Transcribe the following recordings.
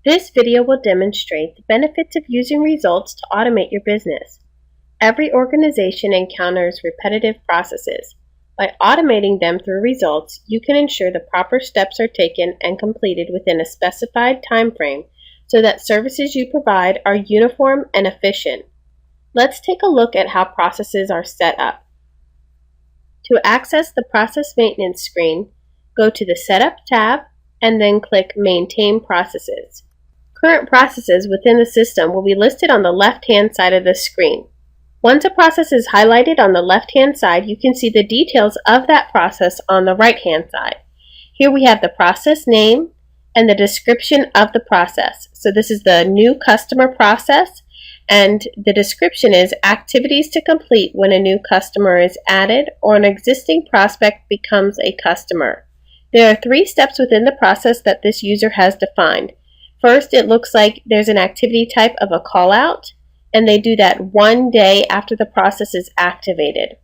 This video will demonstrate the benefits of using results to automate your business. Every organization encounters repetitive processes. By automating them through results, you can ensure the proper steps are taken and completed within a specified time frame so that services you provide are uniform and efficient. Let's take a look at how processes are set up. To access the Process Maintenance screen, go to the Setup tab and then click Maintain Processes. Current processes within the system will be listed on the left-hand side of the screen. Once a process is highlighted on the left-hand side, you can see the details of that process on the right-hand side. Here we have the process name and the description of the process. So this is the new customer process, and the description is activities to complete when a new customer is added or an existing prospect becomes a customer. There are 3 steps within the process that this user has defined. First, it looks like there's an activity type of a call out, and they do that 1 day after the process is activated.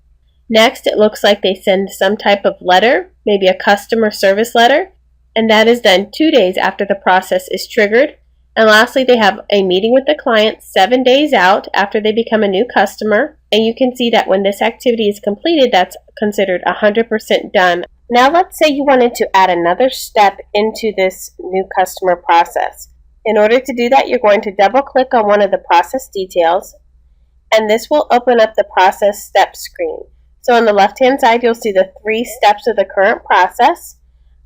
Next, it looks like they send some type of letter, maybe a customer service letter, and that is done 2 days after the process is triggered. And lastly, they have a meeting with the client 7 days out after they become a new customer, and you can see that when this activity is completed, that's considered 100% done. Now let's say you wanted to add another step into this new customer process. In order to do that, you're going to double click on one of the process details, and this will open up the process steps screen. So on the left hand side, you'll see the 3 steps of the current process,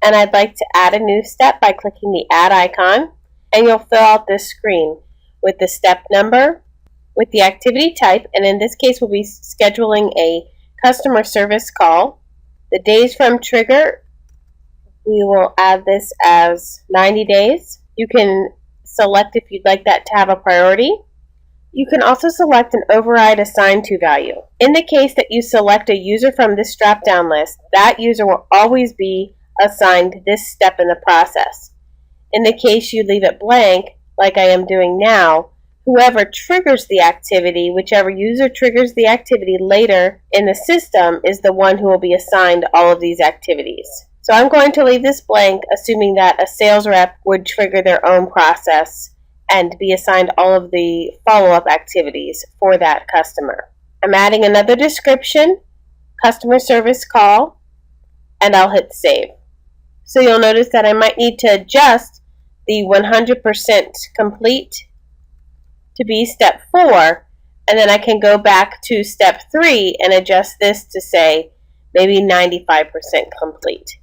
and I'd like to add a new step by clicking the add icon, and you'll fill out this screen with the step number, with the activity type, and in this case we'll be scheduling a customer service call. The days from trigger, we will add this as 90 days. You can select if you'd like that to have a priority. You can also select an override assigned to value. In the case that you select a user from this drop-down list, that user will always be assigned this step in the process. In the case you leave it blank, like I am doing now, whoever triggers the activity, whichever user triggers the activity later in the system, is the one who will be assigned all of these activities. So I'm going to leave this blank, assuming that a sales rep would trigger their own process and be assigned all of the follow-up activities for that customer. I'm adding another description, customer service call, and I'll hit save. So you'll notice that I might need to adjust the 100% complete to be step 4, and then I can go back to step 3 and adjust this to say maybe 95% complete.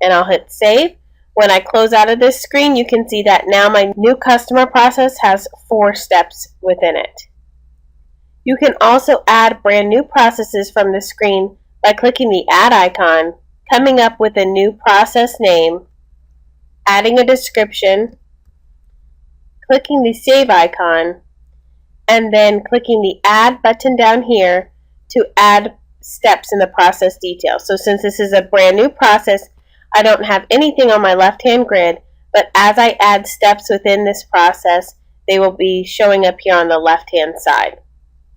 And I'll hit save. When I close out of this screen, you can see that now my new customer process has 4 steps within it. You can also add brand new processes from the screen by clicking the add icon, coming up with a new process name, adding a description, clicking the save icon, and then clicking the add button down here to add steps in the process details. So since this is a brand new process, I don't have anything on my left-hand grid, but as I add steps within this process, they will be showing up here on the left-hand side.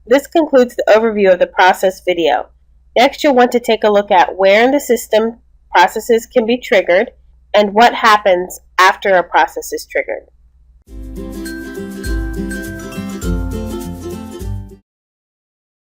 This concludes the overview of the process video. Next, you'll want to take a look at where in the system processes can be triggered and what happens after a process is triggered.